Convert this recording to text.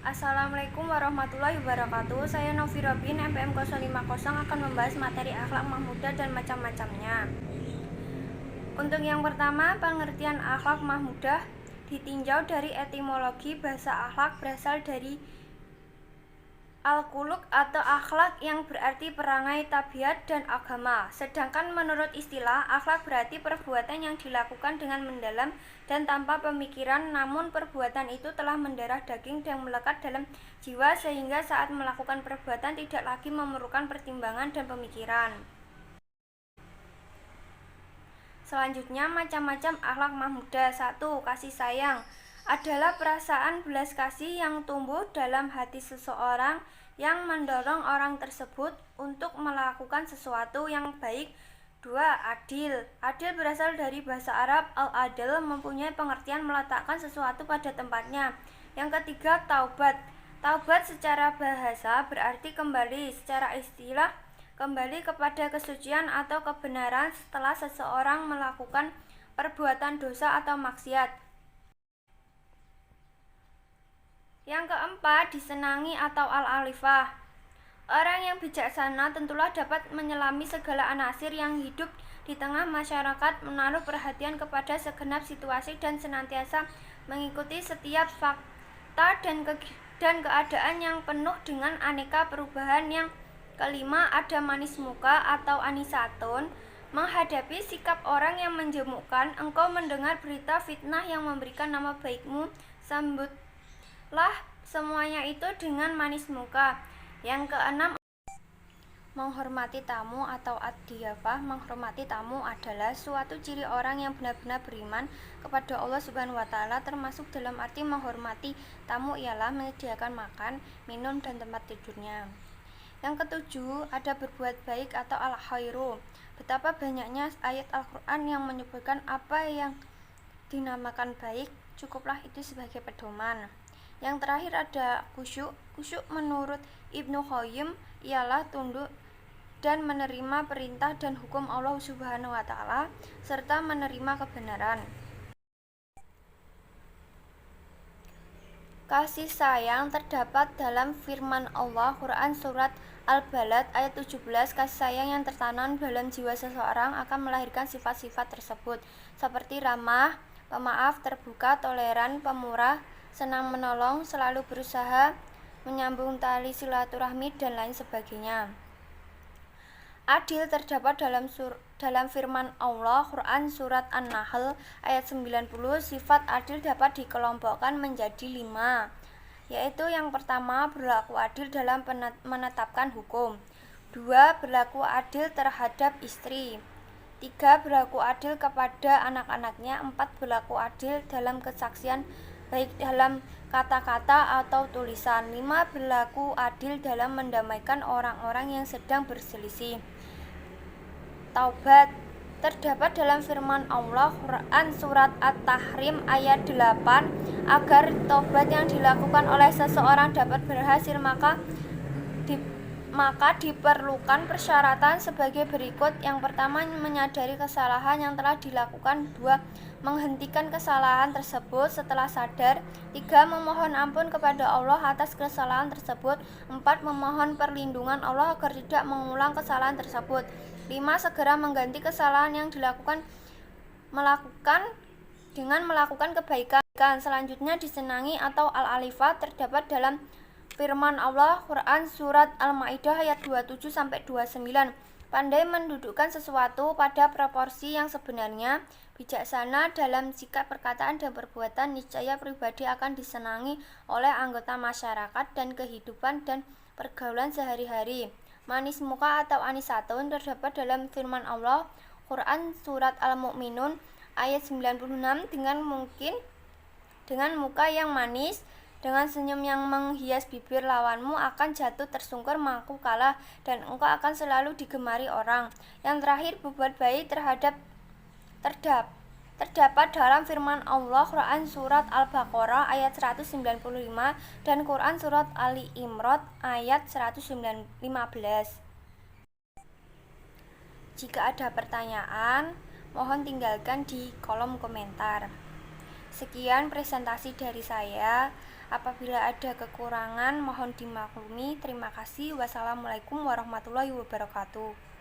Assalamualaikum warahmatullahi wabarakatuh. Saya Novi Robin, MPM 050 akan membahas materi akhlak mahmudah dan macam-macamnya. Untuk yang pertama, pengertian akhlak mahmudah ditinjau dari etimologi. Bahasa akhlak berasal dari al-khuluq atau akhlak yang berarti perangai, tabiat, dan agama. Sedangkan menurut istilah, akhlak berarti perbuatan yang dilakukan dengan mendalam dan tanpa pemikiran, namun perbuatan itu telah mendarah daging dan melekat dalam jiwa sehingga saat melakukan perbuatan tidak lagi memerlukan pertimbangan dan pemikiran. Selanjutnya, macam-macam akhlak mahmudah. 1. Kasih sayang adalah perasaan belas kasih yang tumbuh dalam hati seseorang yang mendorong orang tersebut untuk melakukan sesuatu yang baik. 2. Adil. Adil berasal dari bahasa Arab al-adl, mempunyai pengertian meletakkan sesuatu pada tempatnya. Yang ketiga, taubat. Taubat secara bahasa berarti kembali, secara istilah kembali kepada kesucian atau kebenaran setelah seseorang melakukan perbuatan dosa atau maksiat. Yang keempat, disenangi atau al-alifah. Orang yang bijaksana tentulah dapat menyelami segala anasir yang hidup di tengah masyarakat, menaruh perhatian kepada segenap situasi dan senantiasa mengikuti setiap fakta dan keadaan yang penuh dengan aneka perubahan. Yang kelima, ada manis muka atau anisatun. Menghadapi sikap orang yang menjemukkan, engkau mendengar berita fitnah yang memberikan nama baikmu, sambutlah semuanya itu dengan manis muka. Yang keenam, menghormati tamu atau ad-diyafah. Menghormati tamu adalah suatu ciri orang yang benar-benar beriman kepada Allah Subhanahu wa Ta'ala, termasuk dalam arti menghormati tamu ialah menyediakan makan, minum, dan tempat tidurnya. Yang ketujuh, ada berbuat baik atau al-khairu. Betapa banyaknya ayat Al-Quran yang menyebutkan apa yang dinamakan baik, cukuplah itu sebagai pedoman. Yang terakhir ada khusyuk. Khusyuk menurut Ibnu Qayyim ialah tunduk dan menerima perintah dan hukum Allah Subhanahu wa Ta'ala serta menerima kebenaran. Kasih sayang terdapat dalam firman Allah Quran surat Al-Balad ayat 17. Kasih sayang yang tertanam dalam jiwa seseorang akan melahirkan sifat-sifat tersebut seperti ramah, pemaaf, terbuka, toleran, pemurah, senang menolong, selalu berusaha menyambung tali silaturahmi, dan lain sebagainya. Adil terdapat dalam firman Allah Quran surat An-Nahl ayat 90. Sifat adil dapat dikelompokkan menjadi 5, yaitu yang pertama, berlaku adil dalam menetapkan hukum. 2. Berlaku adil terhadap istri. 3. Berlaku adil kepada anak-anaknya. 4. Berlaku adil dalam kesaksian baik dalam kata-kata atau tulisan. 5. Berlaku adil dalam mendamaikan orang-orang yang sedang berselisih. Taubat terdapat dalam firman Allah Quran surat At-Tahrim ayat 8. Agar taubat yang dilakukan oleh seseorang dapat berhasil maka diperlukan persyaratan sebagai berikut. Yang pertama, menyadari kesalahan yang telah dilakukan. 2. Menghentikan kesalahan tersebut setelah sadar. 3. Memohon ampun kepada Allah atas kesalahan tersebut. 4. Memohon perlindungan Allah agar tidak mengulang kesalahan tersebut. 5. Segera mengganti kesalahan yang dilakukan dengan melakukan kebaikan. Selanjutnya, disenangi atau al-alifah terdapat dalam firman Allah Quran surat Al-Maidah ayat 27-29. Pandai mendudukkan sesuatu pada proporsi yang sebenarnya, bijaksana dalam sikap, perkataan, dan perbuatan, niscaya pribadi akan disenangi oleh anggota masyarakat dan kehidupan dan pergaulan sehari-hari. Manis muka atau anisatun terdapat dalam firman Allah Quran surat Al-Mu'minun ayat 96. Dengan muka yang manis, dengan senyum yang menghias bibir, lawanmu akan jatuh tersungkur mangku kalah dan engkau akan selalu digemari orang. Yang terakhir, berbuat baik terdapat dalam firman Allah Quran surat Al-Baqarah ayat 195 dan Quran surat Ali Imran ayat 115. Jika ada pertanyaan, mohon tinggalkan di kolom komentar. Sekian presentasi dari saya. Apabila ada kekurangan mohon dimaklumi. Terima kasih. Wassalamualaikum warahmatullahi wabarakatuh.